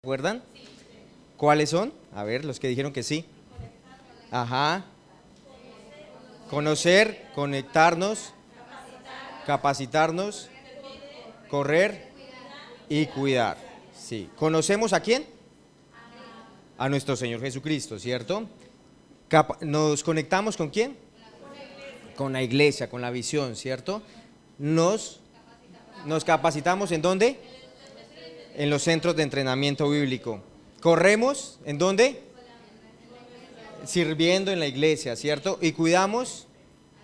¿Recuerdan? ¿Cuáles son? A ver, los que dijeron que sí. Ajá. Conocer, conectarnos, capacitarnos, correr y cuidar. Sí. ¿Conocemos a quién? A nuestro Señor Jesucristo, ¿cierto? ¿Nos conectamos con quién? Con la iglesia, con la visión, ¿cierto? Nos capacitamos ¿en dónde? En los centros de entrenamiento bíblico. ¿Corremos? ¿En dónde? Sirviendo en la iglesia, ¿cierto? Y cuidamos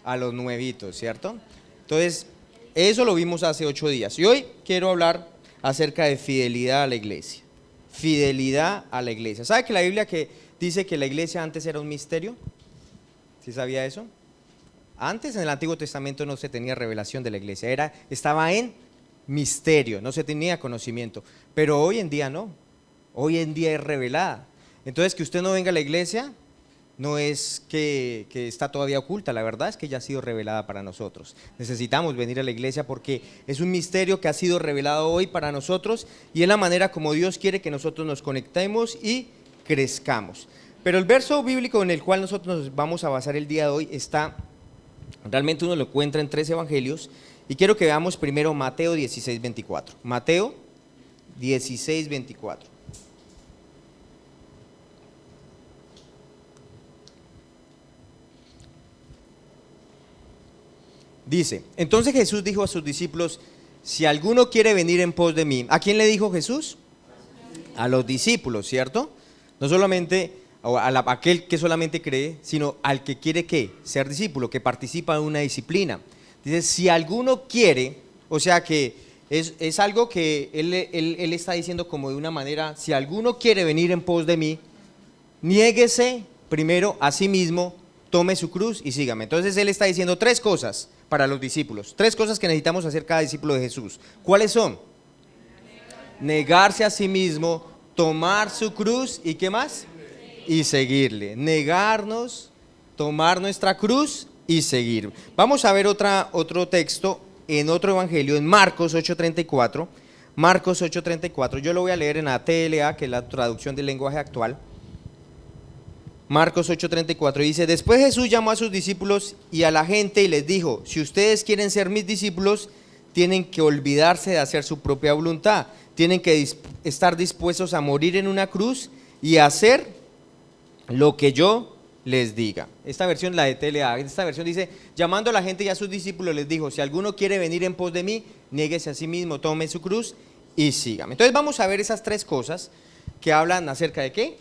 a los nuevitos, ¿cierto? Entonces, eso lo vimos hace 8 días. Y hoy quiero hablar acerca de fidelidad a la iglesia. Fidelidad a la iglesia. ¿Sabe que la Biblia que dice que la iglesia antes era un misterio? ¿Sí sabía eso? Antes en el Antiguo Testamento no se tenía revelación de la iglesia, estaba en misterio, no se tenía conocimiento. Pero hoy en día no. Hoy en día es revelada. Entonces, que usted no venga a la iglesia no es que está todavía oculta, la verdad es que ya ha sido revelada para nosotros. Necesitamos venir a la iglesia porque es un misterio que ha sido revelado hoy para nosotros y es la manera como Dios quiere que nosotros nos conectemos y crezcamos. Pero el verso bíblico en el cual nosotros nos vamos a basar el día de hoy realmente uno lo encuentra en 3 evangelios y quiero que veamos primero Mateo 16:24. Mateo 16:24. Dice, entonces Jesús dijo a sus discípulos, si alguno quiere venir en pos de mí, ¿a quién le dijo Jesús? A los discípulos, ¿cierto? No solamente a aquel que solamente cree, sino al que quiere ¿qué? Ser discípulo, que participa en una disciplina. Dice, si alguno quiere, o sea que es algo que él está diciendo como de una manera, si alguno quiere venir en pos de mí, niéguese primero a sí mismo, tome su cruz y sígame. Entonces él está diciendo 3 cosas para los discípulos, 3 cosas que necesitamos hacer cada discípulo de Jesús. ¿Cuáles son? Negarse a sí mismo, tomar su cruz y ¿qué más? Y seguirle. Negarnos, tomar nuestra cruz y seguir. Vamos a ver otro texto en otro evangelio, en Marcos 8:34. Marcos 8:34, yo lo voy a leer en la TLA, que es la traducción del lenguaje actual. Marcos 8:34 dice, después Jesús llamó a sus discípulos y a la gente y les dijo, si ustedes quieren ser mis discípulos, tienen que olvidarse de hacer su propia voluntad, tienen que estar dispuestos a morir en una cruz y hacer lo que yo les diga. Esta versión, la de TLA, esta versión dice, llamando a la gente y a sus discípulos les dijo, si alguno quiere venir en pos de mí, niéguese a sí mismo, tome su cruz y sígame. Entonces vamos a ver esas 3 cosas que hablan acerca de ¿qué?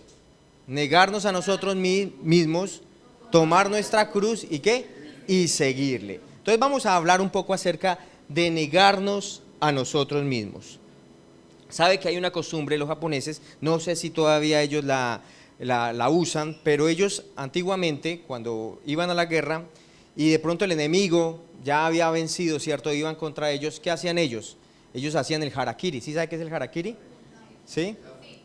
Negarnos a nosotros mismos, tomar nuestra cruz y ¿qué? Y seguirle. Entonces vamos a hablar un poco acerca de negarnos a nosotros mismos. Sabe que hay una costumbre, los japoneses, no sé si todavía ellos la usan, pero ellos antiguamente cuando iban a la guerra y de pronto el enemigo ya había vencido, ¿cierto? Iban contra ellos, ¿qué hacían ellos? Ellos hacían el harakiri. ¿Sí sabe qué es el harakiri? ¿Sí?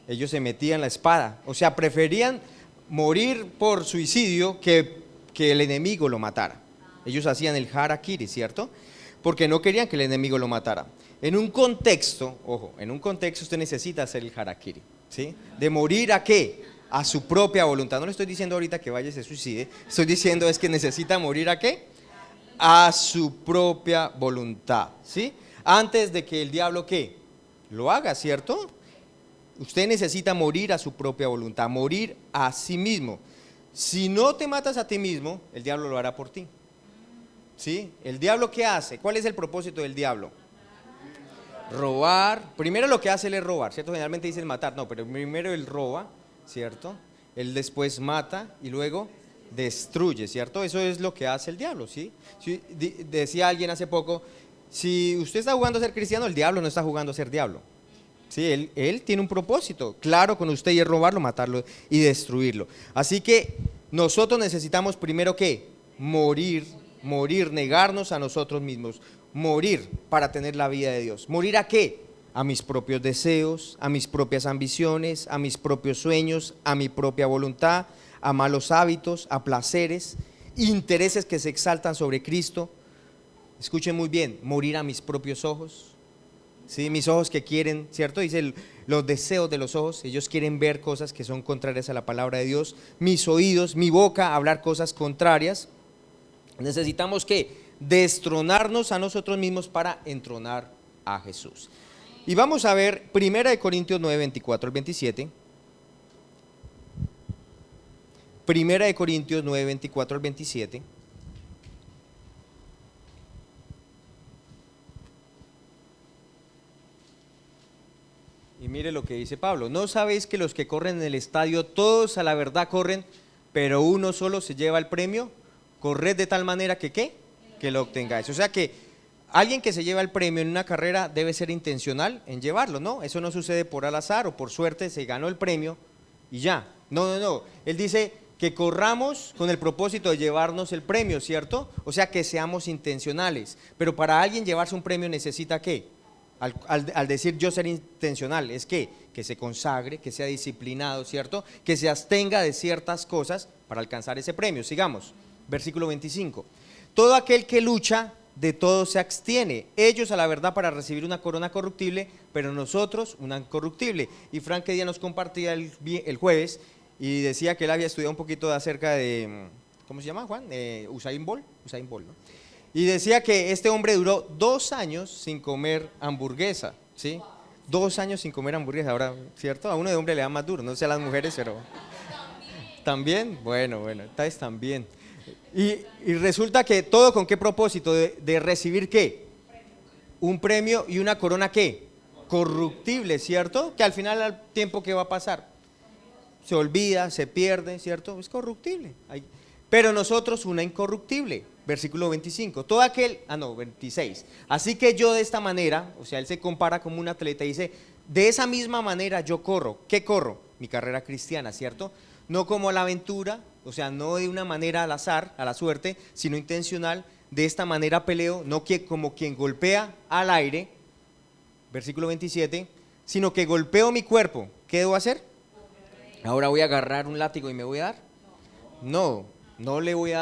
Ellos se metían la espada, o sea, preferían morir por suicidio que el enemigo lo matara. Ellos hacían el harakiri, ¿cierto? Porque no querían que el enemigo lo matara. En un contexto, ojo, en un contexto usted necesita hacer el harakiri, ¿sí? De morir ¿a qué? A su propia voluntad. No le estoy diciendo ahorita que vaya y se suicide, estoy diciendo es que necesita morir ¿a qué? A su propia voluntad, ¿sí? Antes de que el diablo ¿qué? Lo haga, ¿cierto? Usted necesita morir a su propia voluntad, morir a sí mismo. Si no te matas a ti mismo, el diablo lo hará por ti. ¿Sí? ¿El diablo qué hace? ¿Cuál es el propósito del diablo? Robar. Primero lo que hace él es robar, ¿cierto? Generalmente dicen matar, no, pero primero él roba, ¿cierto? Él después mata y luego destruye, ¿cierto? Eso es lo que hace el diablo, ¿sí? Decía alguien hace poco, si usted está jugando a ser cristiano, el diablo no está jugando a ser diablo. Sí, él tiene un propósito claro con usted y es robarlo, matarlo y destruirlo. Así que nosotros necesitamos primero ¿qué? Morir, negarnos a nosotros mismos, morir para tener la vida de Dios. ¿Morir a qué? A mis propios deseos, a mis propias ambiciones, a mis propios sueños, a mi propia voluntad, a malos hábitos, a placeres, intereses que se exaltan sobre Cristo. Escuchen muy bien, morir a mis propios ojos. ¿sí? Mis ojos que quieren, ¿cierto? Dice los deseos de los ojos, ellos quieren ver cosas que son contrarias a la palabra de Dios. Mis oídos, mi boca, hablar cosas contrarias. Necesitamos que destronarnos a nosotros mismos para entronar a Jesús. Y vamos a ver 1 Corintios 9, 24 al 27. 1 Corintios 9, 24 al 27. Y mire lo que dice Pablo: ¿no sabéis que los que corren en el estadio, todos a la verdad corren, pero uno solo se lleva el premio? Corred de tal manera que ¿qué? Que lo obtengáis. O sea que alguien que se lleva el premio en una carrera debe ser intencional en llevarlo, ¿no? Eso no sucede por al azar o por suerte, se ganó el premio y ya. No. Él dice que corramos con el propósito de llevarnos el premio, ¿cierto? O sea que seamos intencionales. Pero para alguien llevarse un premio necesita ¿qué? Al decir yo ser intencional, es que se consagre, que sea disciplinado, ¿cierto? Que se abstenga de ciertas cosas para alcanzar ese premio. Sigamos, versículo 25. Todo aquel que lucha, de todo se abstiene. Ellos a la verdad para recibir una corona corruptible, pero nosotros una incorruptible. Y Frank que día nos compartía el jueves y decía que él había estudiado un poquito acerca de, ¿cómo se llama, Juan? Usain Bolt, ¿no? Y decía que este hombre duró 2 años sin comer hamburguesa, ¿sí? 2 años sin comer hamburguesa, ahora, ¿cierto? A uno de hombre le da más duro, no sé a las mujeres, pero... ¿También? Bueno, tal vez también. Y resulta que todo con qué propósito, de recibir ¿qué? Un premio y una corona ¿qué? Corruptible, ¿cierto? Que al final al tiempo ¿qué va a pasar? Se olvida, se pierde, ¿cierto? Es corruptible. Pero nosotros una incorruptible. Versículo 25, todo aquel, 26, así que yo de esta manera, o sea, él se compara como un atleta y dice, de esa misma manera yo corro. ¿Qué corro? Mi carrera cristiana, ¿cierto? No como a la aventura, o sea, no de una manera al azar, a la suerte, sino intencional. De esta manera peleo, no como quien golpea al aire, versículo 27, sino que golpeo mi cuerpo. ¿Qué debo hacer? Ahora voy a agarrar un látigo y me voy a dar. No le voy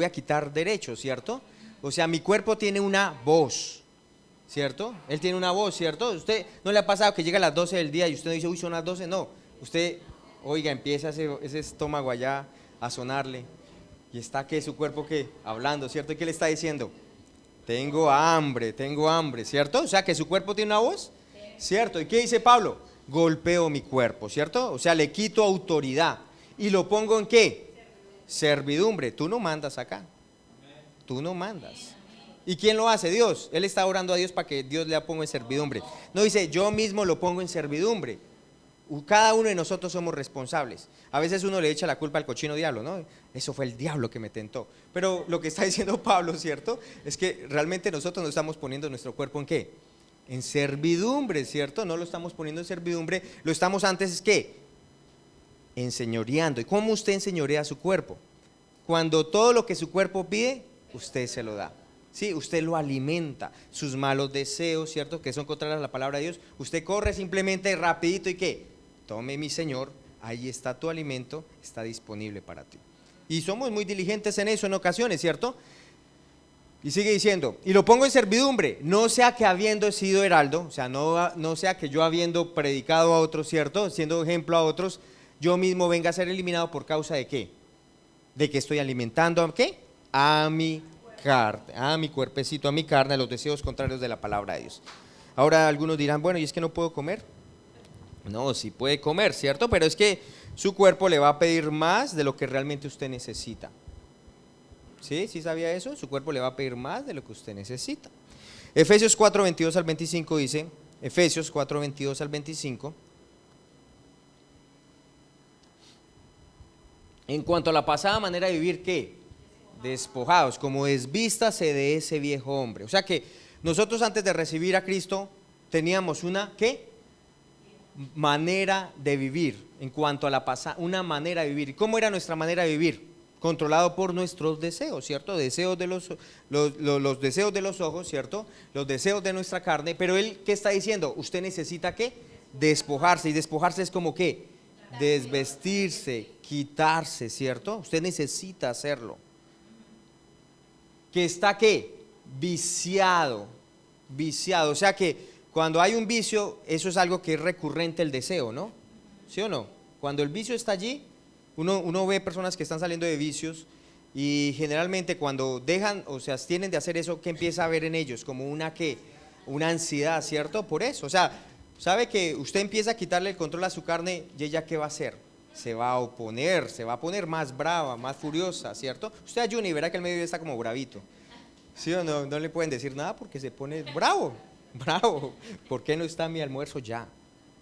a quitar derechos, ¿cierto? O sea, mi cuerpo tiene una voz, ¿cierto? Él tiene una voz, ¿cierto? ¿Usted no le ha pasado que llega a las 12 del día y usted dice, uy, son las 12? No, usted, oiga, empieza ese estómago allá a sonarle y está que su cuerpo que hablando, ¿cierto? ¿Y qué le está diciendo? Tengo hambre, ¿cierto? O sea, que su cuerpo tiene una voz, ¿cierto? ¿Y qué dice Pablo? Golpeo mi cuerpo, ¿cierto? O sea, le quito autoridad y lo pongo ¿en qué? Servidumbre. Tú no mandas acá, tú no mandas. ¿Y quién lo hace? Dios. Él está orando a Dios para que Dios le ponga en servidumbre. No dice yo mismo lo pongo en servidumbre. Cada uno de nosotros somos responsables. A veces uno le echa la culpa al cochino diablo, ¿no? Eso fue el diablo que me tentó. Pero lo que está diciendo Pablo, ¿cierto? Es que realmente nosotros no estamos poniendo nuestro cuerpo ¿en qué? En servidumbre, ¿cierto? No lo estamos poniendo en servidumbre, lo estamos antes ¿es qué? Enseñoreando. ¿Y cómo usted enseñorea su cuerpo? Cuando todo lo que su cuerpo pide, usted se lo da. Sí, usted lo alimenta, sus malos deseos, ¿cierto? Que son contrarios a la palabra de Dios. Usted corre simplemente rapidito y ¿qué? Tome mi Señor, ahí está tu alimento, está disponible para ti. Y somos muy diligentes en eso en ocasiones, ¿cierto? Y sigue diciendo, y lo pongo en servidumbre, no sea que habiendo sido heraldo, o sea, no sea que yo habiendo predicado a otros, ¿cierto? Siendo ejemplo a otros, yo mismo venga a ser eliminado por causa de ¿qué? De que estoy alimentando ¿a qué? A mi carne, a mi cuerpecito, a mi carne, a los deseos contrarios de la palabra de Dios. Ahora algunos dirán, bueno, ¿y es que no puedo comer? No, sí puede comer, ¿cierto? Pero es que su cuerpo le va a pedir más de lo que realmente usted necesita. ¿Sí? ¿Sí sabía eso? Su cuerpo le va a pedir más de lo que usted necesita. Efesios 4, 22 al 25 dice, Efesios 4, 22 al 25, en cuanto a la pasada manera de vivir, ¿qué? Despojados, como desvístase de ese viejo hombre. O sea que nosotros antes de recibir a Cristo teníamos una, ¿qué? Manera de vivir, en cuanto a la pasada, una manera de vivir. ¿Y cómo era nuestra manera de vivir? Controlado por nuestros deseos, ¿cierto? Deseos de los deseos de los ojos, ¿cierto? Los deseos de nuestra carne. Pero él, ¿qué está diciendo? Usted necesita, ¿qué? Despojarse. Y despojarse es como, ¿qué? Desvestirse, quitarse, ¿cierto? Usted necesita hacerlo. Que está, ¿qué? Viciado, o sea que Cuando hay un vicio, eso es algo que es recurrente el deseo, ¿no? ¿Sí o no? Cuando el vicio está allí, uno ve personas que están saliendo de vicios y generalmente cuando dejan o se abstienen de hacer eso, ¿qué empieza a ver en ellos? Como una ansiedad, ¿cierto? Por eso, o sea, sabe que usted empieza a quitarle el control a su carne y ella ¿qué va a hacer? Se va a oponer, se va a poner más brava, más furiosa, ¿cierto? Usted ayuna y verá que el mediodía está como bravito. ¿Sí o no? No le pueden decir nada porque se pone bravo, bravo. ¿Por qué no está mi almuerzo ya?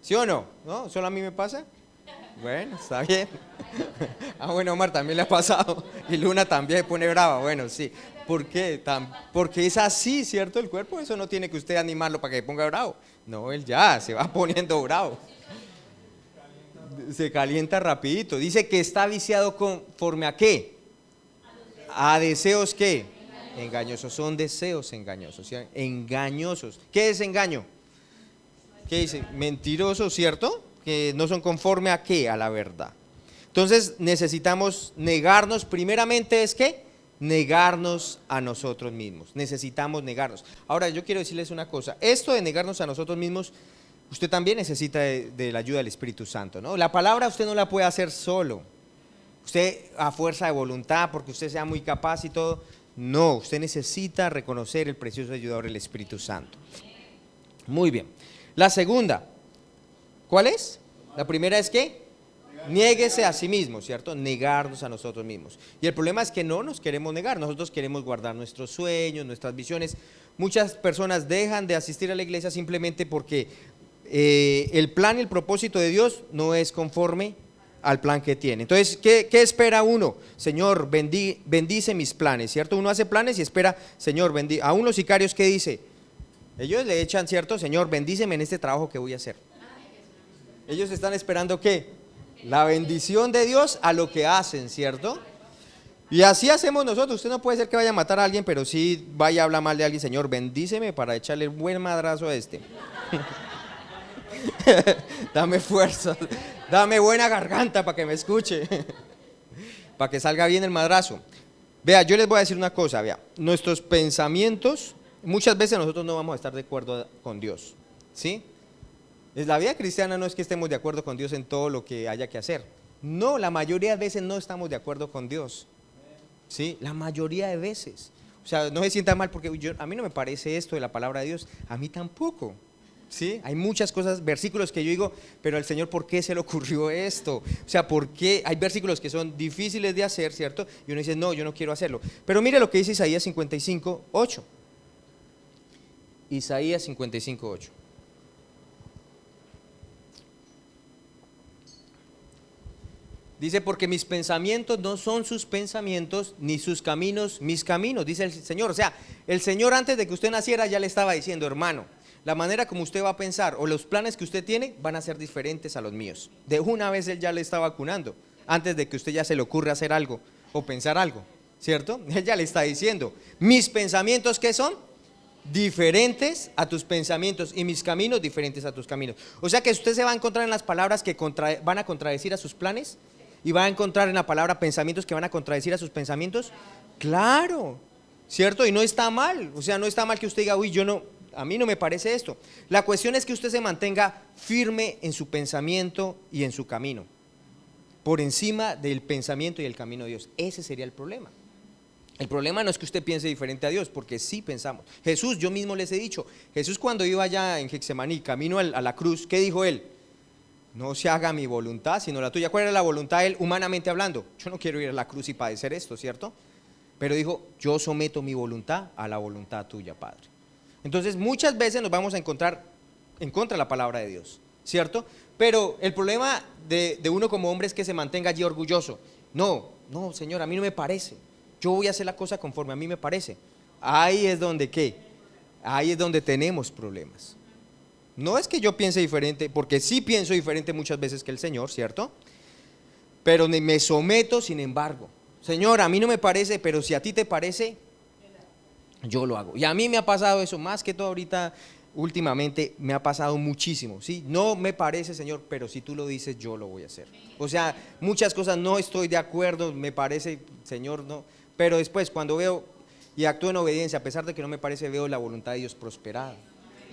¿Sí o no? ¿No? ¿Solo a mí me pasa? Bueno, está bien. Ah, bueno, Omar también le ha pasado. Y Luna también se pone brava. Bueno, sí. ¿Por qué? Porque es así, ¿cierto? El cuerpo, eso no tiene que usted animarlo para que se ponga bravo. No, él ya se va poniendo bravo. Se calienta rapidito. Dice que está viciado conforme a qué. A deseos qué. Engañosos. Son deseos engañosos. ¿Sí? Engañosos. ¿Qué es engaño? ¿Qué dice? Mentiroso, ¿cierto? Que no son conforme a qué, a la verdad. Entonces necesitamos negarnos, primeramente es que negarnos a nosotros mismos, necesitamos negarnos. Ahora yo quiero decirles una cosa, esto de negarnos a nosotros mismos, usted también necesita de la ayuda del Espíritu Santo, ¿no? La palabra usted no la puede hacer solo, usted a fuerza de voluntad, porque usted sea muy capaz y todo, no, usted necesita reconocer el precioso ayudador del Espíritu Santo. Muy bien, la segunda, ¿cuál es? La primera es que niéguese a sí mismo, ¿cierto? Negarnos a nosotros mismos. Y el problema es que no nos queremos negar, nosotros queremos guardar nuestros sueños, nuestras visiones. Muchas personas dejan de asistir a la iglesia simplemente porque el plan y el propósito de Dios no es conforme al plan que tiene. Entonces, ¿qué espera uno? Señor, bendice mis planes, ¿cierto? Uno hace planes y espera, Señor, bendice. Aún los sicarios, ¿qué dice? Ellos le echan, ¿cierto? Señor, bendíceme en este trabajo que voy a hacer. Ellos están esperando ¿qué? La bendición de Dios a lo que hacen, ¿cierto? Y así hacemos nosotros. Usted no puede ser que vaya a matar a alguien, pero sí vaya a hablar mal de alguien. Señor, bendíceme para echarle un buen madrazo a este. Dame fuerza, dame buena garganta para que me escuche, para que salga bien el madrazo. Vea, yo les voy a decir una cosa, vea, nuestros pensamientos, muchas veces nosotros no vamos a estar de acuerdo con Dios, ¿sí? La vida cristiana no es que estemos de acuerdo con Dios en todo lo que haya que hacer. No, la mayoría de veces no estamos de acuerdo con Dios. ¿Sí? La mayoría de veces. O sea, no se sienta mal porque a mí no me parece esto de la palabra de Dios. A mí tampoco. ¿Sí? Hay muchas cosas, versículos que yo digo, pero al Señor, ¿por qué se le ocurrió esto? O sea, ¿por qué? Hay versículos que son difíciles de hacer, ¿cierto? Y uno dice, no, yo no quiero hacerlo. Pero mire lo que dice Isaías 55:8. Isaías 55:8. Dice, porque mis pensamientos no son sus pensamientos, ni sus caminos mis caminos, dice el Señor. O sea, el Señor antes de que usted naciera ya le estaba diciendo, hermano, la manera como usted va a pensar o los planes que usted tiene van a ser diferentes a los míos. De una vez Él ya le está vacunando, antes de que usted ya se le ocurra hacer algo o pensar algo, ¿cierto? Él ya le está diciendo, mis pensamientos ¿qué son? Diferentes a tus pensamientos y mis caminos diferentes a tus caminos. O sea que usted se va a encontrar en las palabras que van a contradecir a sus planes. ¿Y va a encontrar en la palabra pensamientos que van a contradecir a sus pensamientos? Claro, ¿cierto? Y no está mal, o sea, no está mal que usted diga, uy, a mí no me parece esto. La cuestión es que usted se mantenga firme en su pensamiento y en su camino, por encima del pensamiento y el camino de Dios. Ese sería el problema. El problema no es que usted piense diferente a Dios, porque sí pensamos. Jesús, yo mismo les he dicho, Jesús cuando iba allá en Getsemaní, camino a la cruz, ¿qué dijo Él? No se haga mi voluntad, sino la tuya. ¿Cuál era la voluntad de Él, humanamente hablando? Yo no quiero ir a la cruz y padecer esto, ¿cierto? Pero dijo, yo someto mi voluntad a la voluntad tuya, Padre. Entonces, muchas veces nos vamos a encontrar en contra de la palabra de Dios, ¿cierto? Pero el problema de uno como hombre es que se mantenga allí orgulloso. No, Señor, a mí no me parece. Yo voy a hacer la cosa conforme a mí me parece. Ahí es donde, ¿qué? Ahí es donde tenemos problemas. No es que yo piense diferente, porque sí pienso diferente muchas veces que el Señor, ¿cierto? Pero me someto, sin embargo. Señor, a mí no me parece, pero si a ti te parece, yo lo hago. Y a mí me ha pasado eso, más que todo ahorita, últimamente, me ha pasado muchísimo, ¿sí? No me parece, Señor, pero si tú lo dices, yo lo voy a hacer. O sea, muchas cosas no estoy de acuerdo, me parece, Señor, no. Pero después, cuando veo y actúo en obediencia, a pesar de que no me parece, veo la voluntad de Dios prosperada.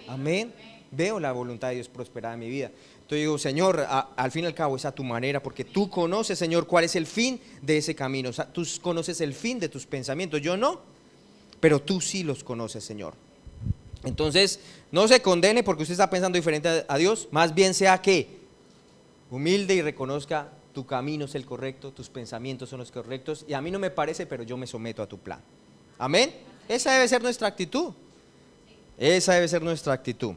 Amén. veo la voluntad de Dios prosperada en mi vida. Entonces digo, Señor, al fin y al cabo es a tu manera, porque tú conoces, Señor, cuál es el fin de ese camino. O sea, tú conoces el fin de tus pensamientos, yo no, pero tú sí los conoces, Señor. Entonces, no se condene porque usted está pensando diferente a Dios, más bien sea que humilde y reconozca tu camino es el correcto, tus pensamientos son los correctos, y a mí no me parece, pero yo me someto a tu plan. Amén. Esa debe ser nuestra actitud. Esa debe ser nuestra actitud.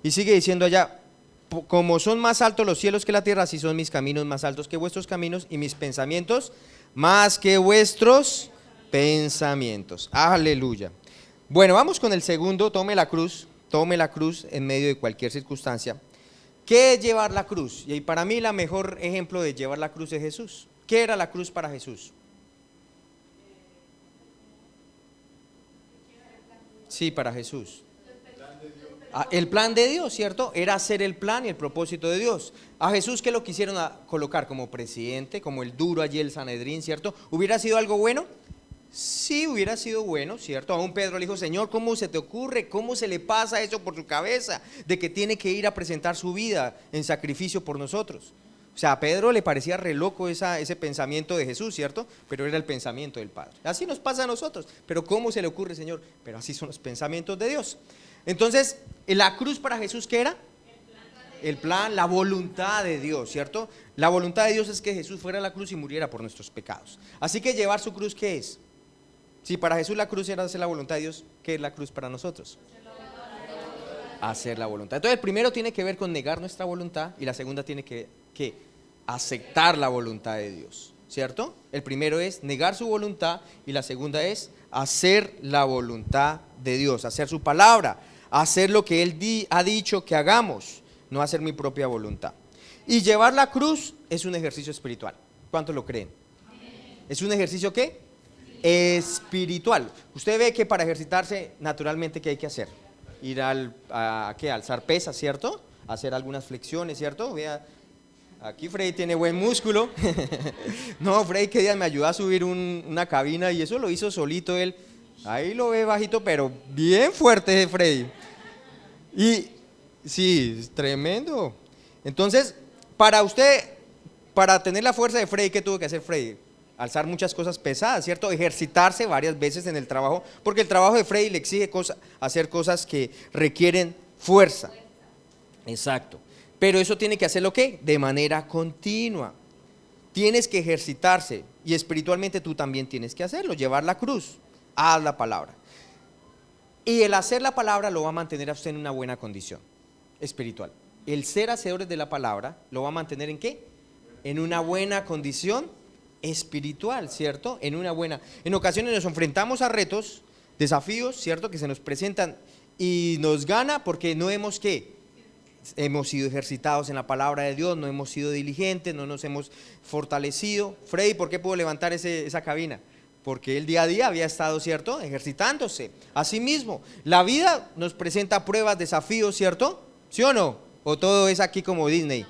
Y sigue diciendo allá, como son más altos los cielos que la tierra, así son mis caminos más altos que vuestros caminos y mis pensamientos más que vuestros pensamientos. Aleluya. Bueno, vamos con el segundo, tome la cruz en medio de cualquier circunstancia. ¿Qué es llevar la cruz? Y para mí el mejor ejemplo de llevar la cruz es Jesús. ¿Qué era la cruz para Jesús? Sí, para Jesús. El plan de Dios, ¿cierto? Era hacer el plan y el propósito de Dios. A Jesús, ¿qué lo quisieron colocar? Como presidente, como el duro allí el Sanedrín, ¿cierto? ¿Hubiera sido algo bueno? Sí, hubiera sido bueno, ¿cierto? Aún Pedro le dijo, Señor, ¿cómo se te ocurre? ¿Cómo se le pasa eso por su cabeza? De que tiene que ir a presentar su vida en sacrificio por nosotros. O sea, a Pedro le parecía re loco ese pensamiento de Jesús, ¿cierto? Pero era el pensamiento del Padre. Así nos pasa a nosotros. Pero ¿cómo se le ocurre, Señor? Pero así son los pensamientos de Dios. Entonces, la cruz para Jesús, ¿qué era? El plan, la voluntad de Dios, ¿cierto? La voluntad de Dios es que Jesús fuera a la cruz y muriera por nuestros pecados. Así que llevar su cruz, ¿qué es? Si para Jesús la cruz era hacer la voluntad de Dios, ¿qué es la cruz para nosotros? Hacer la voluntad. Entonces el primero tiene que ver con negar nuestra voluntad y la segunda tiene que aceptar la voluntad de Dios, ¿cierto? El primero es negar su voluntad y la segunda es hacer la voluntad de Dios, hacer su palabra, hacer lo que Él ha dicho que hagamos, no hacer mi propia voluntad. Y llevar la cruz es un ejercicio espiritual. ¿Cuántos lo creen? ¿Es un ejercicio qué? Espiritual. Usted ve que para ejercitarse naturalmente ¿qué hay que hacer? Ir a alzar pesas, ¿cierto? Hacer algunas flexiones, ¿cierto? Vea, aquí Freddy tiene buen músculo. No, Freddy que día me ayudó a subir una cabina y eso lo hizo solito él. Ahí lo ve bajito, pero bien fuerte Freddy. Y sí, es tremendo. Entonces, para tener la fuerza de Freddy, ¿qué tuvo que hacer Freddy? Alzar muchas cosas pesadas, ¿cierto? Ejercitarse varias veces en el trabajo, porque el trabajo de Freddy le exige hacer cosas que requieren fuerza. Exacto. Pero eso tiene que hacerlo ¿qué? De manera continua. Tienes que ejercitarse y espiritualmente tú también tienes que hacerlo, llevar la cruz, haz la palabra. Y el hacer la palabra lo va a mantener a usted en una buena condición espiritual. El ser hacedores de la palabra lo va a mantener ¿en qué? En una buena condición espiritual, ¿cierto? En ocasiones nos enfrentamos a retos, desafíos, ¿cierto? Que se nos presentan y nos gana porque no hemos hemos sido ejercitados en la palabra de Dios, no hemos sido diligentes, no nos hemos fortalecido. Freddy, ¿por qué pudo levantar esa cabina? Porque él día a día había estado, ¿cierto? Ejercitándose. Asimismo, la vida nos presenta pruebas, desafíos, ¿cierto? ¿Sí o no? O todo es aquí como Disney,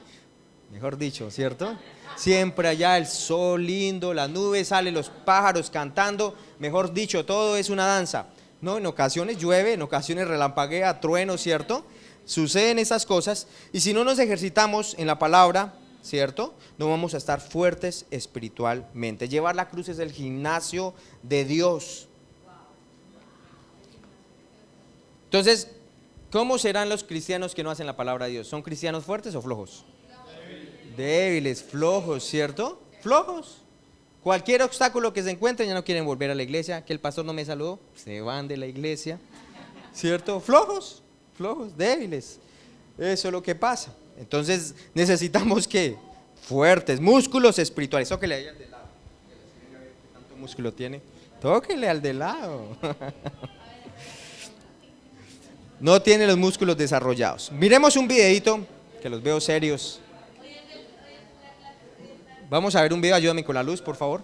mejor dicho, ¿cierto? Siempre allá el sol lindo, las nubes, salen los pájaros cantando, mejor dicho, todo es una danza. No, en ocasiones llueve, en ocasiones relampaguea, trueno, ¿cierto? Suceden esas cosas y si no nos ejercitamos en la palabra, ¿cierto? No vamos a estar fuertes espiritualmente. Llevar la cruz es el gimnasio de Dios. Entonces, ¿cómo serán los cristianos que no hacen la palabra de Dios? ¿Son cristianos fuertes o flojos? Débiles, flojos, ¿cierto? Flojos. Cualquier obstáculo que se encuentren ya no quieren volver a la iglesia, que el pastor no me saludó, se van de la iglesia, ¿cierto? Flojos, débiles. Eso es lo que pasa. Entonces necesitamos ¿qué? Fuertes, músculos espirituales. Tóquele ahí al de lado. ¿Qué tanto músculo tiene? Tóquele al de lado. No tiene los músculos desarrollados. Miremos un videito, que los veo serios. Vamos a ver un video, ayúdame con la luz, por favor.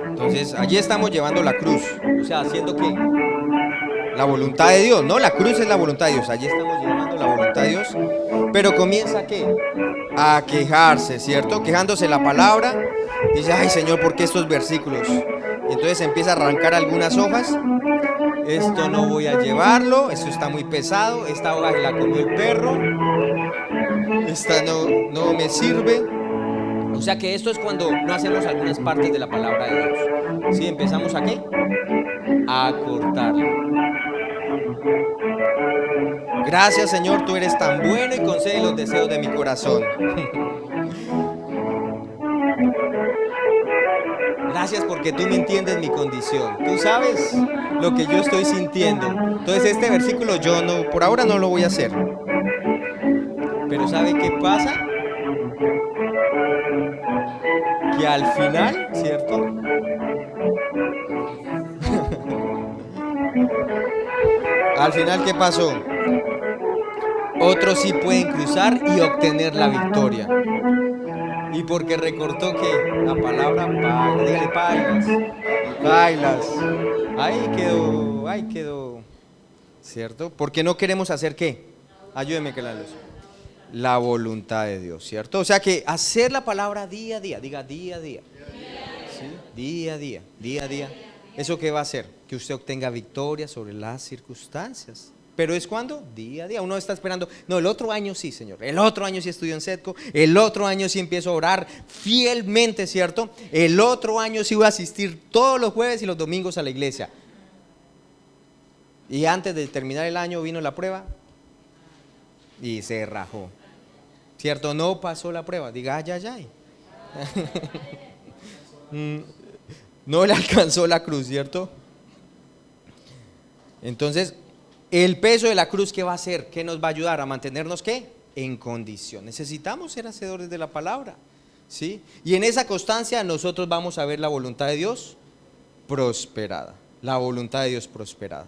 Entonces, allí estamos llevando la cruz, o sea, haciendo ¿qué? la voluntad de Dios, ¿no? La cruz es la voluntad de Dios, allí estamos llevando la voluntad de Dios, pero comienza ¿a qué? A quejarse, ¿cierto? Quejándose la palabra, dice, ay Señor, ¿por qué estos versículos? Y entonces empieza a arrancar algunas hojas, esto no voy a llevarlo, esto está muy pesado, esta hoja se la comió el perro, esta no me sirve. O sea que esto es cuando no hacemos algunas partes de la palabra de Dios. ¿Sí? Empezamos ¿a qué? A cortarla. Gracias Señor, tú eres tan bueno y concede los deseos de mi corazón. Gracias porque tú me entiendes mi condición. Tú sabes lo que yo estoy sintiendo. Entonces este versículo yo no, por ahora no lo voy a hacer. Pero ¿sabe qué pasa? Que al final, ¿cierto? Al final, ¿qué pasó? Otros sí pueden cruzar y obtener la victoria. Y porque recortó que la palabra paila, dígale pailas, pailas. Ahí quedó, ¿cierto? Porque no queremos hacer ¿qué? Ayúdeme que la luz. La voluntad de Dios, ¿cierto? O sea que hacer la palabra día a día, diga día a día. ¿Sí? Día a día, día a día. ¿Eso qué va a hacer? Que usted obtenga victoria sobre las circunstancias. Pero es cuando, día a día, uno está esperando, no, el otro año sí, Señor, el otro año sí estudio en Setco, el otro año sí empiezo a orar fielmente, ¿cierto? El otro año sí voy a asistir todos los jueves y los domingos a la iglesia. Y antes de terminar el año vino la prueba y se rajó, ¿cierto? No pasó la prueba, diga, ay, ay, ay. No le alcanzó la cruz, ¿cierto? Entonces, el peso de la cruz, ¿qué va a hacer? ¿Qué nos va a ayudar a mantenernos qué? En condición. Necesitamos ser hacedores de la palabra, ¿sí? Y en esa constancia nosotros vamos a ver la voluntad de Dios prosperada. La voluntad de Dios prosperada.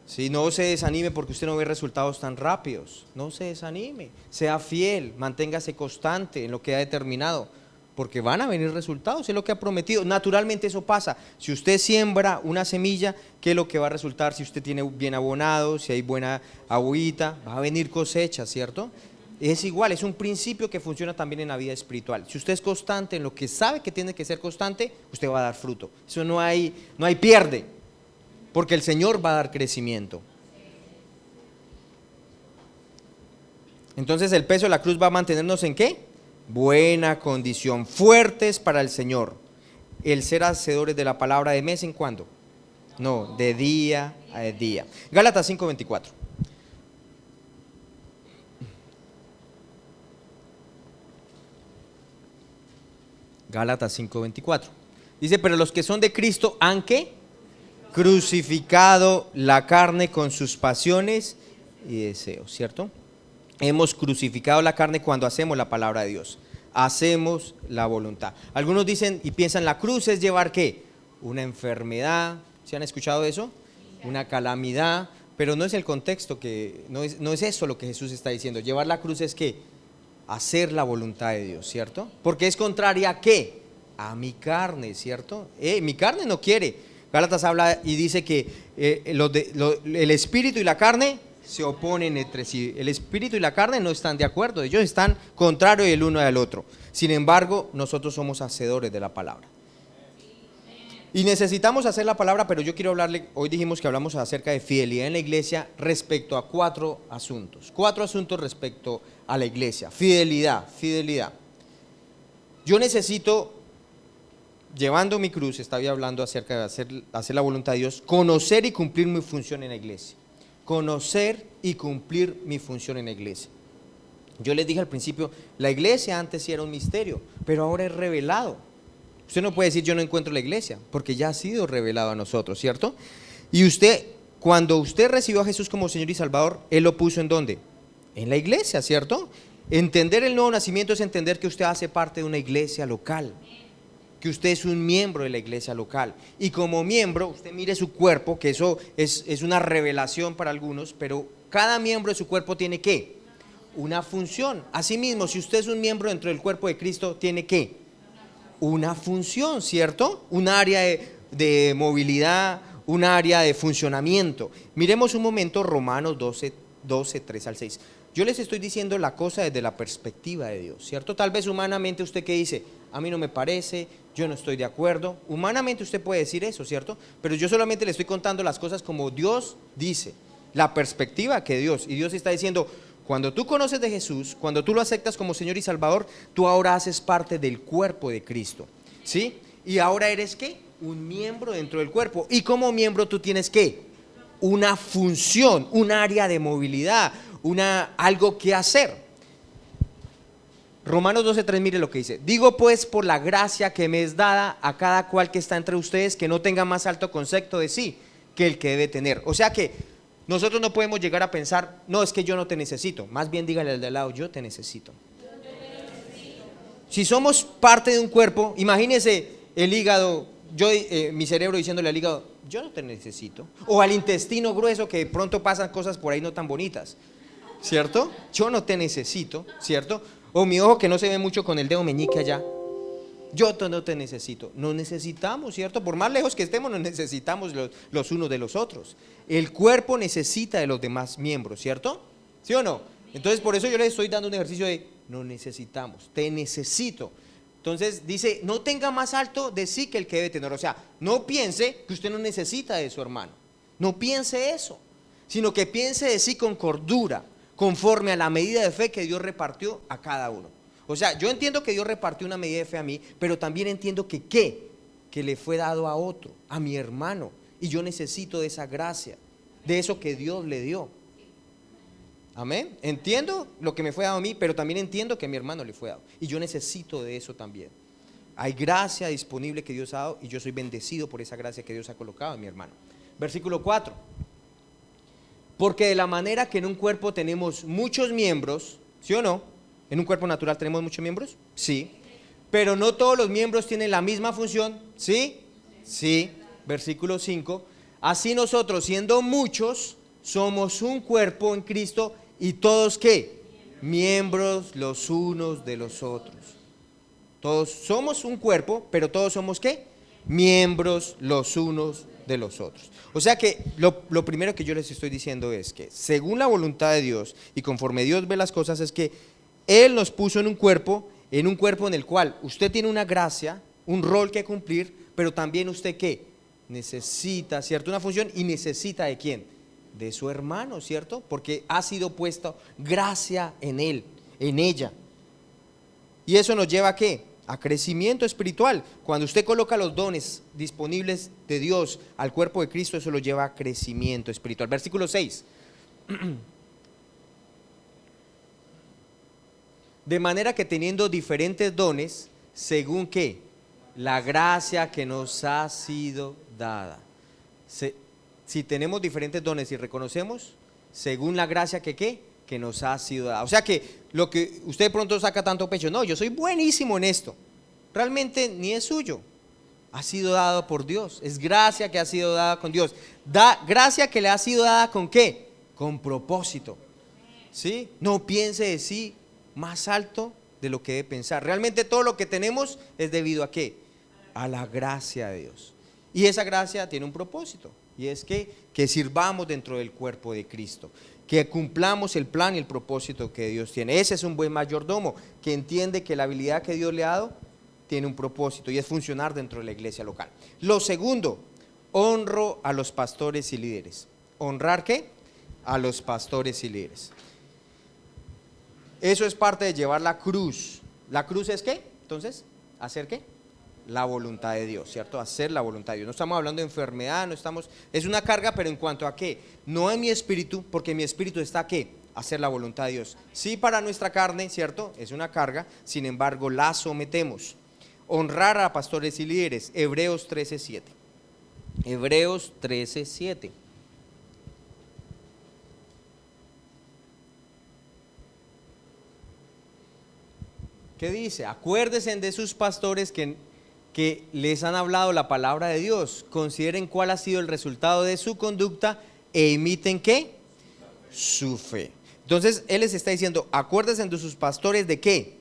¿Sí? No se desanime porque usted no ve resultados tan rápidos. No se desanime. Sea fiel, manténgase constante en lo que ha determinado. Porque van a venir resultados, es lo que ha prometido. Naturalmente eso pasa. Si usted siembra una semilla, ¿qué es lo que va a resultar? Si usted tiene bien abonado, si hay buena agüita, va a venir cosecha, ¿cierto? Es igual, es un principio que funciona también en la vida espiritual. Si usted es constante en lo que sabe que tiene que ser constante, usted va a dar fruto. Eso no hay pierde, porque el Señor va a dar crecimiento. Entonces el peso de la cruz va a mantenernos ¿en qué? Buena condición, fuertes para el Señor. El ser hacedores de la palabra de mes en cuando, no, de día a día. Gálatas 5:24. Gálatas 5:24. Dice, pero los que son de Cristo han ¿qué? Crucificado la carne con sus pasiones y deseos, ¿cierto? Hemos crucificado la carne cuando hacemos la palabra de Dios. Hacemos la voluntad. Algunos dicen y piensan, la cruz es llevar ¿qué? Una enfermedad. ¿Se han escuchado eso? Una calamidad. Pero no es el contexto, no es eso lo que Jesús está diciendo. Llevar la cruz es ¿qué? Hacer la voluntad de Dios, ¿cierto? Porque es contraria ¿a qué? A mi carne, ¿cierto? Mi carne no quiere. Gálatas habla y dice que el espíritu y la carne se oponen entre sí. El espíritu y la carne no están de acuerdo, ellos están contrarios el uno al otro. Sin embargo, nosotros somos hacedores de la palabra. Y necesitamos hacer la palabra, pero yo quiero hablarle, hoy dijimos que hablamos acerca de fidelidad en la iglesia respecto a 4 asuntos. 4 asuntos respecto a la iglesia. Fidelidad. Yo necesito, llevando mi cruz, estaba hablando acerca de hacer la voluntad de Dios, conocer y cumplir mi función en la iglesia. Conocer y cumplir mi función en la iglesia. Yo les dije al principio, la iglesia antes sí era un misterio, pero ahora es revelado. Usted no puede decir yo no encuentro la iglesia, porque ya ha sido revelado a nosotros, ¿cierto? Y usted, cuando usted recibió a Jesús como Señor y Salvador, Él lo puso ¿en dónde? En la iglesia, ¿cierto? Entender el nuevo nacimiento es entender que usted hace parte de una iglesia local, que usted es un miembro de la iglesia local, y como miembro usted mire su cuerpo, que eso es una revelación para algunos, pero cada miembro de su cuerpo tiene ¿qué? Una función. Asimismo, si usted es un miembro dentro del cuerpo de Cristo, tiene ¿qué? Una función, ¿cierto? Un área de movilidad, un área de funcionamiento. Miremos un momento Romanos 12, 3 al 6. Yo les estoy diciendo la cosa desde la perspectiva de Dios, ¿cierto? Tal vez humanamente usted que dice, a mí no me parece, yo no estoy de acuerdo. Humanamente usted puede decir eso, ¿cierto? Pero yo solamente le estoy contando las cosas como Dios dice, la perspectiva que Dios. Y Dios está diciendo, cuando tú conoces de Jesús, cuando tú lo aceptas como Señor y Salvador, tú ahora haces parte del cuerpo de Cristo, ¿sí? Y ahora eres, ¿qué? Un miembro dentro del cuerpo. Y como miembro tú tienes, ¿qué? Una función, un área de movilidad, algo que hacer. Romanos 12:3, mire lo que dice. Digo pues por la gracia que me es dada a cada cual que está entre ustedes, que no tenga más alto concepto de sí que el que debe tener. O sea que nosotros no podemos llegar a pensar, no, es que yo no te necesito. Más bien dígale al de al lado, yo te necesito. Si somos parte de un cuerpo, imagínese el hígado, mi cerebro diciéndole al hígado, yo no te necesito. O al intestino grueso, que de pronto pasan cosas por ahí no tan bonitas, ¿cierto? Yo no te necesito, ¿cierto? O mi ojo que no se ve mucho con el dedo meñique allá, yo no te necesito. Nos necesitamos, ¿cierto? Por más lejos que estemos, nos necesitamos los unos de los otros. El cuerpo necesita de los demás miembros, ¿cierto? ¿Sí o no? Entonces por eso yo les estoy dando un ejercicio de nos necesitamos, te necesito. Entonces dice, no tenga más alto de sí que el que debe tener. O sea, no piense que usted no necesita de su hermano. No piense eso, sino que piense de sí con cordura, conforme a la medida de fe que Dios repartió a cada uno. O sea, yo entiendo que Dios repartió una medida de fe a mí, pero también entiendo que le fue dado a otro, a mi hermano. Y yo necesito de esa gracia, de eso que Dios le dio. Amén. Entiendo lo que me fue dado a mí, pero también entiendo que a mi hermano le fue dado. Y yo necesito de eso también. Hay gracia disponible que Dios ha dado y yo soy bendecido por esa gracia que Dios ha colocado en mi hermano. Versículo 4. Porque de la manera que en un cuerpo tenemos muchos miembros, ¿sí o no? ¿En un cuerpo natural tenemos muchos miembros? Sí. Pero no todos los miembros tienen la misma función, ¿sí? Sí. Versículo 5. Así nosotros, siendo muchos, somos un cuerpo en Cristo y todos, ¿qué? Miembros los unos de los otros. Todos somos un cuerpo, pero todos somos, ¿qué? Miembros los unos de los otros. O sea que lo primero que yo les estoy diciendo es que según la voluntad de Dios y conforme Dios ve las cosas es que Él nos puso en un cuerpo en el cual usted tiene una gracia, un rol que cumplir, pero también usted, ¿qué? Necesita, ¿cierto? Una función y necesita ¿de quién? De su hermano, ¿cierto? Porque ha sido puesta gracia en él, en ella. Y eso nos lleva ¿a qué? A crecimiento espiritual. Cuando usted coloca los dones disponibles de Dios al cuerpo de Cristo, eso lo lleva a crecimiento espiritual. Versículo 6. De manera que teniendo diferentes dones, según ¿qué? La gracia que nos ha sido dada. Si tenemos diferentes dones y reconocemos, según la gracia que ¿qué? Que nos ha sido dada. O sea que lo que usted de pronto saca tanto pecho, no, yo soy buenísimo en esto, realmente ni es suyo, ha sido dado por Dios, es gracia que ha sido dada con Dios, gracia que le ha sido dada con ¿qué? Con propósito, ¿sí? No piense de sí más alto de lo que debe pensar. Realmente todo lo que tenemos es debido a ¿qué? A la gracia de Dios. Y esa gracia tiene un propósito, y es que sirvamos dentro del cuerpo de Cristo, que cumplamos el plan y el propósito que Dios tiene. Ese es un buen mayordomo, que entiende que la habilidad que Dios le ha dado tiene un propósito, y es funcionar dentro de la iglesia local. Lo segundo, honro a los pastores y líderes. ¿Honrar qué? A los pastores y líderes. Eso es parte de llevar la cruz. ¿La cruz es qué? Entonces, ¿hacer qué? La voluntad de Dios, ¿cierto? Hacer la voluntad de Dios. No estamos hablando de enfermedad, es una carga, pero en cuanto a qué, no en mi espíritu, porque mi espíritu está ¿qué? Hacer la voluntad de Dios. Sí, para nuestra carne, ¿cierto? Es una carga, sin embargo la sometemos. Honrar a pastores y líderes. Hebreos 13:7. Hebreos 13:7. ¿Qué dice? Acuérdense de sus pastores que les han hablado la palabra de Dios, consideren cuál ha sido el resultado de su conducta e imiten ¿qué? Su fe. Entonces él les está diciendo, acuérdense de sus pastores de ¿qué?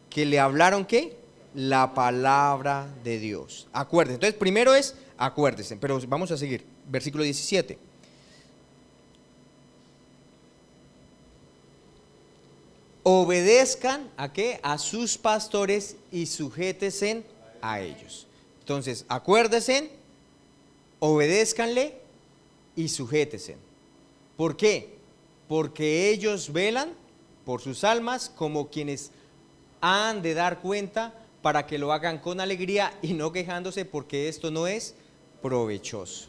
Que le hablaron ¿qué? La palabra de Dios. Acuérdense. Entonces primero es Acuérdense, pero vamos a seguir. Versículo 17. Obedezcan ¿a qué? A sus pastores y sujétense a ellos. Entonces, acuérdense, obedézcanle y sujétense. ¿Por qué? Porque ellos velan por sus almas como quienes han de dar cuenta para que lo hagan con alegría y no quejándose, porque esto no es provechoso.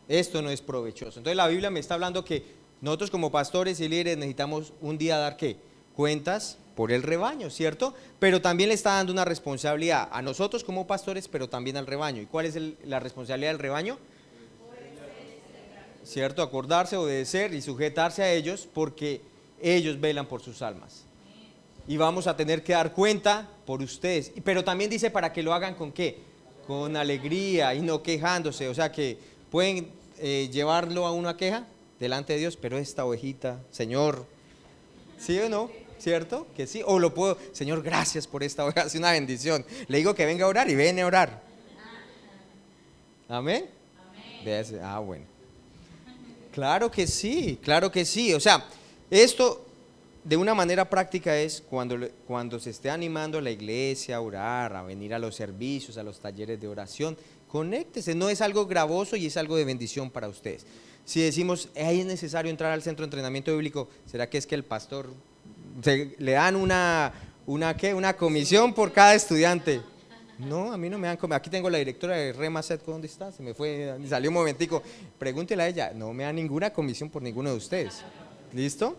Esto no es provechoso. Entonces la Biblia me está hablando que nosotros como pastores y líderes necesitamos un día dar ¿qué? Cuentas por el rebaño, ¿cierto? Pero también le está dando una responsabilidad a nosotros como pastores, pero también al rebaño. ¿Y cuál es la responsabilidad del rebaño? ¿Cierto? Acordarse, obedecer y sujetarse a ellos, porque ellos velan por sus almas. Y vamos a tener que dar cuenta por ustedes. Pero también dice para que lo hagan con ¿qué? Con alegría y no quejándose. O sea que pueden llevarlo a una queja delante de Dios, pero esta ovejita, Señor, ¿sí o no? ¿Cierto? Que sí. O lo puedo, Señor, gracias por esta oveja, es una bendición. Le digo que venga a orar y viene a orar. ¿Amén? Amén. Ah, bueno. Claro que sí, claro que sí. O sea, esto de una manera práctica es cuando se esté animando a la iglesia a orar, a venir a los servicios, a los talleres de oración, conéctese. No es algo gravoso y es algo de bendición para ustedes. Si decimos, es necesario entrar al centro de entrenamiento bíblico, ¿será que es que el pastor le dan una comisión por cada estudiante? No, a mí no me dan comisión. Aquí tengo la directora de Rema Set, ¿dónde está? Se me fue, salió un momentico. Pregúntele a ella, no me dan ninguna comisión por ninguno de ustedes. ¿Listo?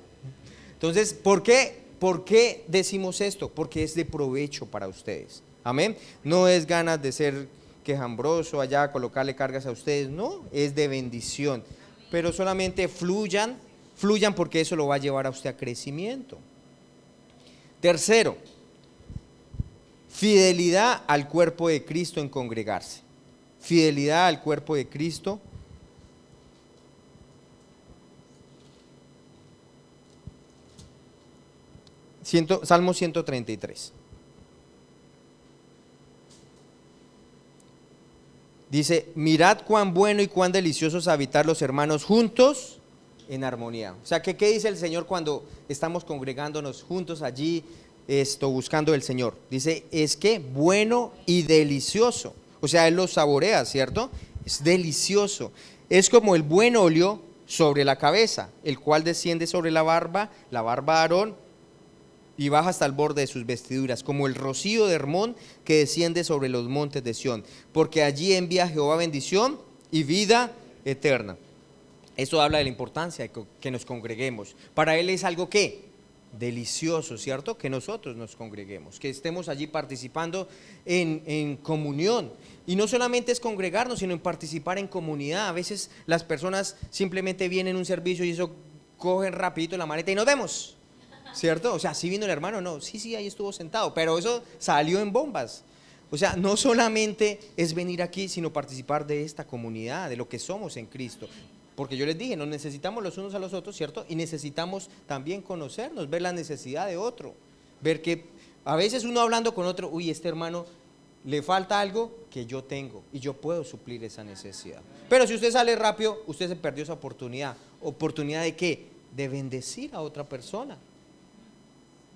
Entonces, ¿por qué decimos esto? Porque es de provecho para ustedes. Amén. No es ganas de ser quejambroso allá, colocarle cargas a ustedes. No, es de bendición. Pero solamente fluyan porque eso lo va a llevar a usted a crecimiento. Tercero, fidelidad al cuerpo de Cristo en congregarse. Fidelidad al cuerpo de Cristo. Salmo 133. Dice, mirad cuán bueno y cuán delicioso es habitar los hermanos juntos en armonía. O sea, ¿qué dice el Señor cuando estamos congregándonos juntos allí, buscando el Señor? Dice, es que bueno y delicioso. O sea, Él lo saborea, ¿cierto? Es delicioso. Es como el buen óleo sobre la cabeza, el cual desciende sobre la barba de Aarón, y baja hasta el borde de sus vestiduras, como el rocío de Hermón que desciende sobre los montes de Sión, porque allí envía Jehová bendición y vida eterna. Eso habla de la importancia de que nos congreguemos. Para Él es algo que delicioso, ¿cierto? Que nosotros nos congreguemos, que estemos allí participando en comunión. Y no solamente es congregarnos, sino en participar en comunidad. A veces las personas simplemente vienen a un servicio y eso, cogen rapidito la maleta y nos vemos, ¿cierto? O sea, ¿sí vino el hermano? No, sí, ahí estuvo sentado, pero eso salió en bombas. O sea, no solamente es venir aquí, sino participar de esta comunidad, de lo que somos en Cristo. Porque yo les dije, nos necesitamos los unos a los otros, ¿cierto? Y necesitamos también conocernos, ver la necesidad de otro. Ver que a veces uno hablando con otro, uy, este hermano le falta algo que yo tengo y yo puedo suplir esa necesidad. Pero si usted sale rápido, usted se perdió esa oportunidad. ¿Oportunidad de qué? De bendecir a otra persona.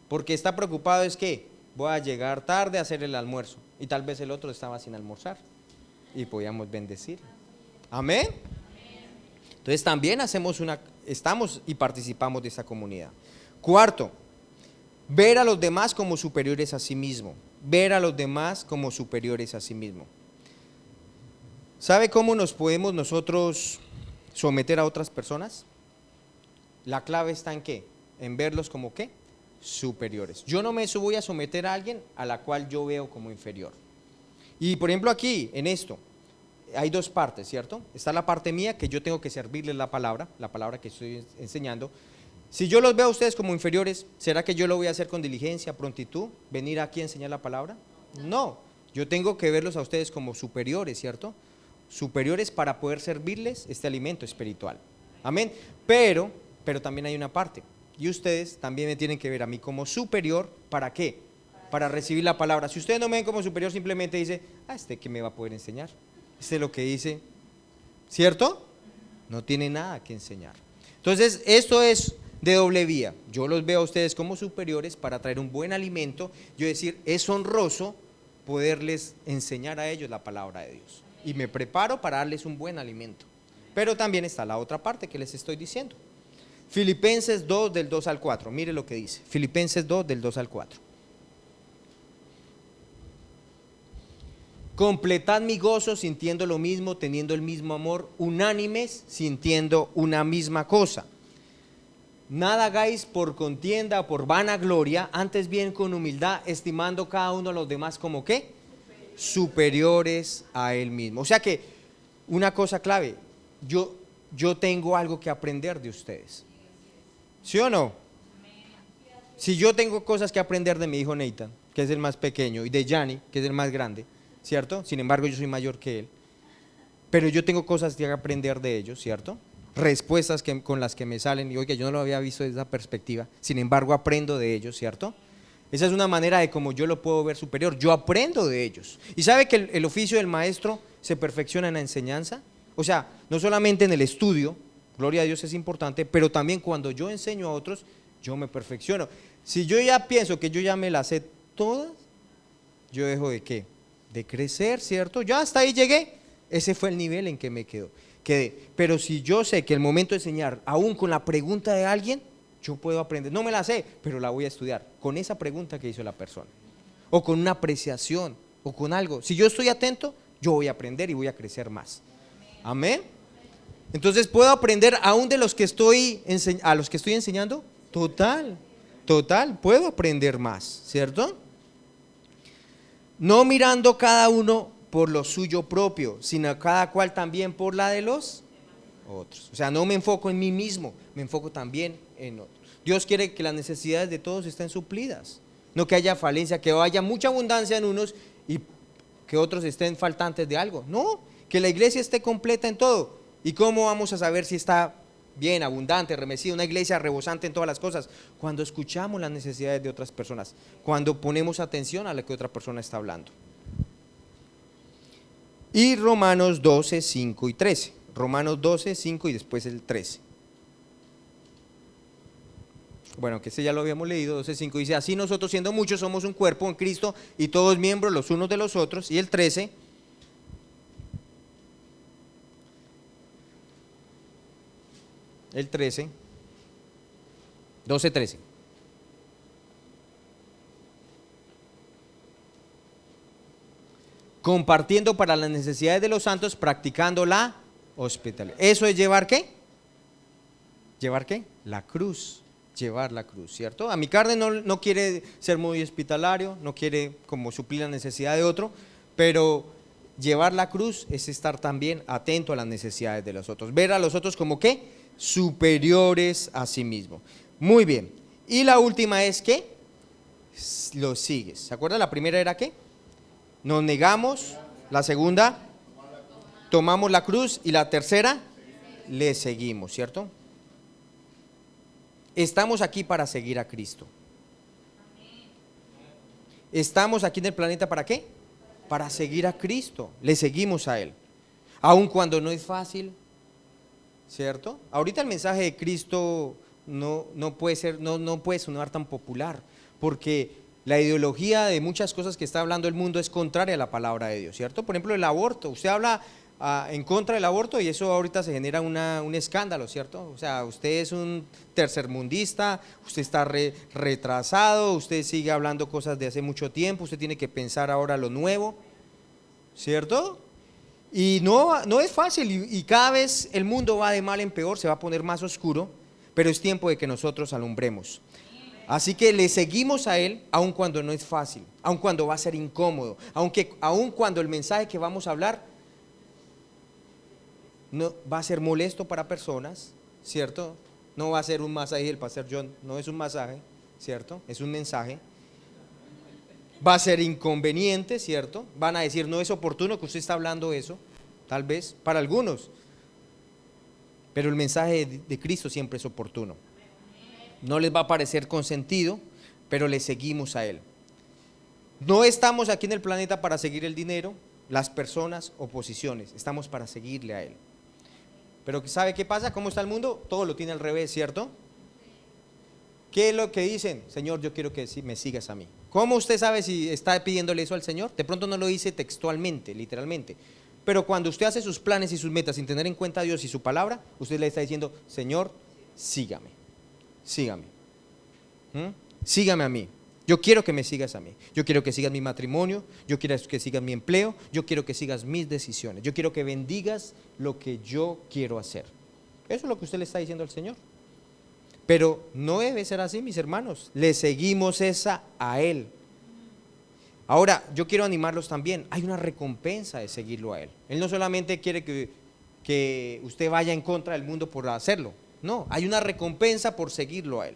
Porque está preocupado es que voy a llegar tarde a hacer el almuerzo y tal vez el otro estaba sin almorzar y podíamos bendecir. Amén. Entonces también estamos y participamos de esa comunidad. Cuarto, ver a los demás como superiores a sí mismo. Ver a los demás como superiores a sí mismo. ¿Sabe cómo nos podemos nosotros someter a otras personas? La clave está en ¿qué? En verlos como ¿qué? Superiores. Yo no me voy a someter a alguien a la cual yo veo como inferior. Y por ejemplo aquí, en esto, hay dos partes, ¿cierto? Está la parte mía, que yo tengo que servirles la palabra que estoy enseñando. Si yo los veo a ustedes como inferiores, ¿será que yo lo voy a hacer con diligencia, prontitud, venir aquí a enseñar la palabra? No, yo tengo que verlos a ustedes como superiores, ¿cierto? Superiores para poder servirles este alimento espiritual. Amén. Pero también hay una parte. Y ustedes también me tienen que ver a mí como superior, ¿para qué? Para recibir la palabra. Si ustedes no me ven como superior, simplemente dice, este que me va a poder enseñar. Este es lo que dice, ¿cierto? No tiene nada que enseñar. Entonces, esto es de doble vía. Yo los veo a ustedes como superiores para traer un buen alimento. Yo decir, es honroso poderles enseñar a ellos la palabra de Dios. Y me preparo para darles un buen alimento. Pero también está la otra parte que les estoy diciendo. Filipenses 2 del 2 al 4. Mire lo que dice. Filipenses 2 del 2 al 4. Completad mi gozo sintiendo lo mismo, teniendo el mismo amor, unánimes, sintiendo una misma cosa. Nada hagáis por contienda o por vanagloria, antes bien con humildad, estimando cada uno a los demás como ¿qué? Superiores a él mismo. O sea que una cosa clave, yo tengo algo que aprender de ustedes. ¿Sí o no? Si yo tengo cosas que aprender de mi hijo Nathan, que es el más pequeño, y de Yanni, que es el más grande, ¿cierto? Sin embargo, yo soy mayor que él. Pero yo tengo cosas que aprender de ellos, ¿cierto? Respuestas con las que me salen, y oiga, yo no lo había visto desde esa perspectiva, sin embargo aprendo de ellos, ¿cierto? Esa es una manera de cómo yo lo puedo ver superior, yo aprendo de ellos. Y sabe que el oficio del maestro se perfecciona en la enseñanza, o sea, no solamente en el estudio, gloria a Dios es importante, pero también cuando yo enseño a otros, yo me perfecciono. Si yo ya pienso que yo ya me las sé todas, yo dejo de ¿qué? De crecer, ¿cierto? Ya hasta ahí llegué, ese fue el nivel en que me quedé. Pero si yo sé que el momento de enseñar, aún con la pregunta de alguien, yo puedo aprender, no me la sé, pero la voy a estudiar, con esa pregunta que hizo la persona, o con una apreciación, o con algo. Si yo estoy atento, yo voy a aprender y voy a crecer más. Amén. Entonces, ¿puedo aprender aún de los que a los que estoy enseñando? Total, puedo aprender más, ¿cierto? No mirando cada uno por lo suyo propio, sino cada cual también por la de los otros. O sea, no me enfoco en mí mismo, me enfoco también en otros. Dios quiere que las necesidades de todos estén suplidas, no que haya falencia, que haya mucha abundancia en unos y que otros estén faltantes de algo. No, que la iglesia esté completa en todo. ¿Y cómo vamos a saber si está bien, abundante, remecida, una iglesia rebosante en todas las cosas? Cuando escuchamos las necesidades de otras personas, cuando ponemos atención a lo que otra persona está hablando. Y Romanos 12, 5 y 13. Romanos 12, 5 y después el 13. Bueno, que ese ya lo habíamos leído, 12, 5 dice, así nosotros siendo muchos somos un cuerpo en Cristo y todos miembros los unos de los otros. Y el 13, el 13, 12, 13. Compartiendo para las necesidades de los santos, practicando la hospitalidad. ¿Eso es llevar qué? ¿Llevar qué? La cruz. Llevar la cruz, ¿cierto? A mi carne no quiere ser muy hospitalario, no quiere como suplir la necesidad de otro, pero llevar la cruz es estar también atento a las necesidades de los otros. Ver a los otros como ¿qué? Superiores a sí mismo. Muy bien. Y la última es ¿qué? Los sigues. ¿Se acuerdan? La primera era ¿qué? Nos negamos. La segunda, tomamos la cruz. Y la tercera, le seguimos, ¿cierto? Estamos aquí para seguir a Cristo. Estamos aquí en el planeta ¿para qué? Para seguir a Cristo. Le seguimos a Él. Aun cuando no es fácil, ¿cierto? Ahorita el mensaje de Cristo no puede sonar tan popular, porque la ideología de muchas cosas que está hablando el mundo es contraria a la palabra de Dios, ¿cierto? Por ejemplo, el aborto. Usted habla en contra del aborto y eso ahorita se genera un escándalo, ¿cierto? O sea, usted es un tercermundista, usted está retrasado, usted sigue hablando cosas de hace mucho tiempo, usted tiene que pensar ahora lo nuevo, ¿cierto? Y no es fácil y cada vez el mundo va de mal en peor, se va a poner más oscuro, pero es tiempo de que nosotros alumbremos. Así que le seguimos a Él aun cuando no es fácil, aun cuando va a ser incómodo, aun cuando el mensaje que vamos a hablar no va a ser molesto para personas, ¿cierto? No va a ser un masaje del pastor John, no es un masaje, ¿cierto? Es un mensaje. Va a ser inconveniente, ¿cierto? Van a decir, no es oportuno que usted está hablando eso, tal vez, para algunos. Pero el mensaje de Cristo siempre es oportuno. No les va a parecer con sentido, pero le seguimos a Él. No estamos aquí en el planeta para seguir el dinero, las personas o posiciones, estamos para seguirle a Él. Pero ¿sabe qué pasa? ¿Cómo está el mundo? Todo lo tiene al revés, ¿cierto? ¿Qué es lo que dicen? Señor, yo quiero que me sigas a mí. ¿Cómo usted sabe si está pidiéndole eso al Señor? De pronto no lo dice textualmente, literalmente. Pero cuando usted hace sus planes y sus metas sin tener en cuenta a Dios y su palabra, usted le está diciendo, Señor, sígame, sígame. Sígame a mí. Yo quiero que me sigas a mí. Yo quiero que sigas mi matrimonio. Yo quiero que sigas mi empleo. Yo quiero que sigas mis decisiones. Yo quiero que bendigas lo que yo quiero hacer. Eso es lo que usted le está diciendo al Señor. Pero no debe ser así, mis hermanos. Le seguimos esa a Él. Ahora, yo quiero animarlos también. Hay una recompensa de seguirlo a Él. Él no solamente quiere que usted vaya en contra del mundo por hacerlo. No, hay una recompensa por seguirlo a Él.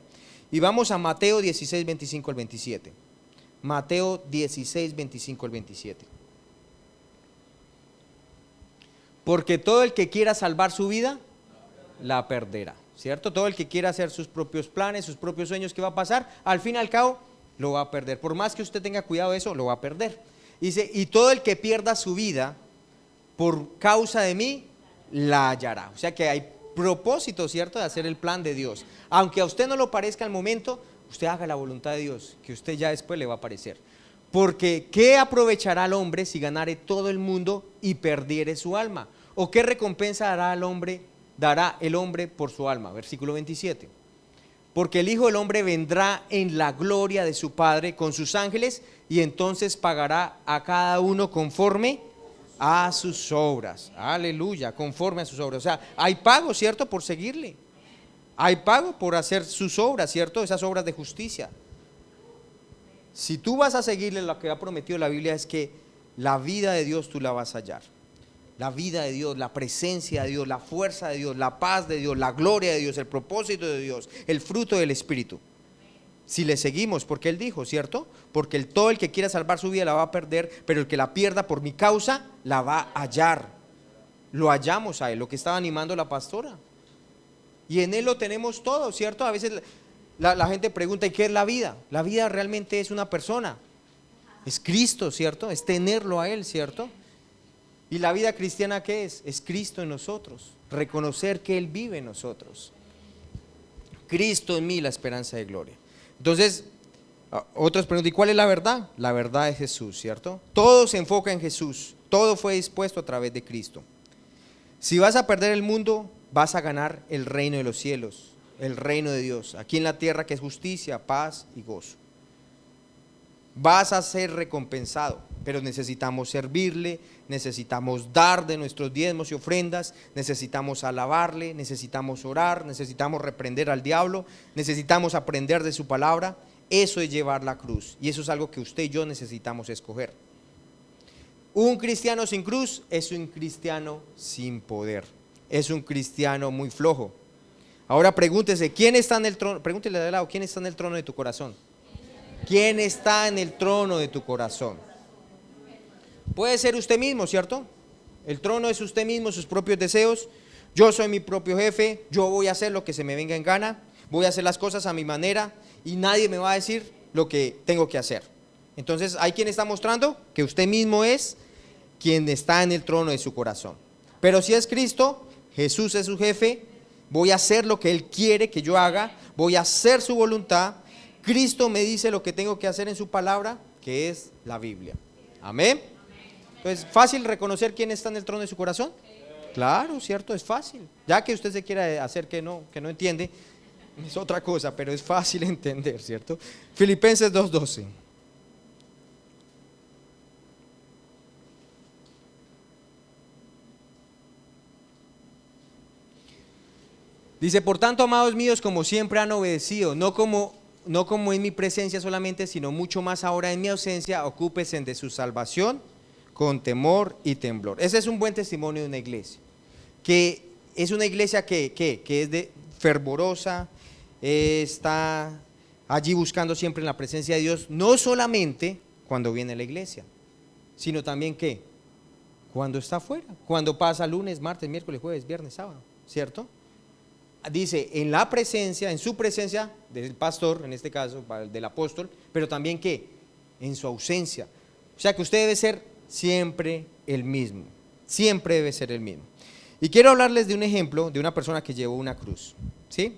Y vamos a Mateo 16, 25 al 27. Mateo 16, 25 al 27. Porque todo el que quiera salvar su vida, la perderá, ¿cierto? Todo el que quiera hacer sus propios planes, sus propios sueños, ¿qué va a pasar? Al fin y al cabo, lo va a perder. Por más que usted tenga cuidado de eso, lo va a perder. Dice, y todo el que pierda su vida por causa de mí, la hallará. O sea que hay propósito, ¿cierto?, de hacer el plan de Dios. Aunque a usted no lo parezca al momento, usted haga la voluntad de Dios, que usted ya después le va a parecer. Porque ¿qué aprovechará al hombre si ganare todo el mundo y perdiere su alma? ¿O qué recompensa dará el hombre por su alma? Versículo 27. Porque el Hijo del Hombre vendrá en la gloria de su Padre con sus ángeles y entonces pagará a cada uno conforme a sus obras. Aleluya, conforme a sus obras. O sea, hay pago, ¿cierto?, por seguirle. Hay pago por hacer sus obras, ¿cierto? Esas obras de justicia. Si tú vas a seguirle, lo que ha prometido la Biblia es que la vida de Dios tú la vas a hallar. La vida de Dios, la presencia de Dios, la fuerza de Dios, la paz de Dios, la gloria de Dios, el propósito de Dios, el fruto del Espíritu. Si le seguimos, porque Él dijo, ¿cierto? Porque todo el que quiera salvar su vida la va a perder, pero el que la pierda por mi causa, la va a hallar. Lo hallamos a Él, lo que estaba animando la pastora. Y en Él lo tenemos todo, ¿cierto? A veces la gente pregunta, ¿y qué es la vida? La vida realmente es una persona. Es Cristo, ¿cierto? Es tenerlo a Él, ¿cierto? ¿Y la vida cristiana qué es? Es Cristo en nosotros. Reconocer que Él vive en nosotros. Cristo en mí, la esperanza de gloria. Entonces, otros preguntan, ¿y cuál es la verdad? La verdad es Jesús, ¿cierto? Todo se enfoca en Jesús. Todo fue dispuesto a través de Cristo. Si vas a perder el mundo, vas a ganar el reino de los cielos, el reino de Dios, aquí en la tierra, que es justicia, paz y gozo. Vas a ser recompensado, pero necesitamos servirle, necesitamos dar de nuestros diezmos y ofrendas, necesitamos alabarle, necesitamos orar, necesitamos reprender al diablo, necesitamos aprender de su palabra. Eso es llevar la cruz, y eso es algo que usted y yo necesitamos escoger. Un cristiano sin cruz es un cristiano sin poder, es un cristiano muy flojo. Ahora pregúntese, ¿quién está en el trono? Pregúntele de lado, ¿quién está en el trono de tu corazón? ¿Quién está en el trono de tu corazón? Puede ser usted mismo, ¿cierto? El trono es usted mismo, sus propios deseos. Yo soy mi propio jefe, yo voy a hacer lo que se me venga en gana, voy a hacer las cosas a mi manera y nadie me va a decir lo que tengo que hacer. Entonces, hay quien está mostrando que usted mismo es quien está en el trono de su corazón. Pero si es Cristo, Jesús es su jefe, voy a hacer lo que Él quiere que yo haga, voy a hacer su voluntad. Cristo me dice lo que tengo que hacer en su palabra, que es la Biblia. Amén. Entonces, ¿fácil reconocer quién está en el trono de su corazón? Claro, cierto, es fácil. Ya que usted se quiera hacer que no entiende, es otra cosa, pero es fácil entender, ¿cierto? Filipenses 2:12. Dice, por tanto, amados míos, como siempre han obedecido, no como en mi presencia solamente, sino mucho más ahora en mi ausencia, ocúpense de su salvación con temor y temblor. Ese es un buen testimonio de una iglesia, que es una iglesia que es fervorosa, está allí buscando siempre en la presencia de Dios, no solamente cuando viene a la iglesia, sino también ¿qué? Cuando está afuera, cuando pasa lunes, martes, miércoles, jueves, viernes, sábado, ¿cierto? Dice, en la presencia, en su presencia del pastor, en este caso del apóstol, pero también ¿qué? En su ausencia. O sea que usted debe ser siempre el mismo. Siempre debe ser el mismo. Y quiero hablarles de un ejemplo de una persona que llevó una cruz, ¿sí?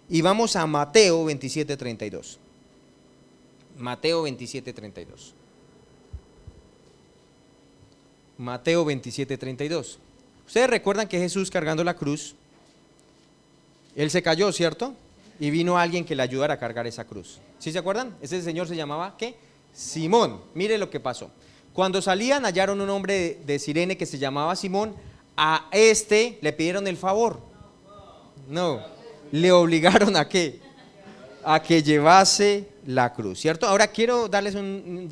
Y vamos a Mateo 27:32. Mateo 27:32. Mateo 27:32. Ustedes recuerdan que Jesús cargando la cruz, él se cayó, ¿cierto? Y vino alguien que le ayudara a cargar esa cruz. ¿Sí se acuerdan? Ese señor se llamaba, ¿qué? Simón. Mire lo que pasó. Cuando salían hallaron un hombre de Cirene que se llamaba Simón. A este le pidieron el favor. No, le obligaron ¿a qué? A que llevase la cruz, ¿cierto? Ahora quiero darles un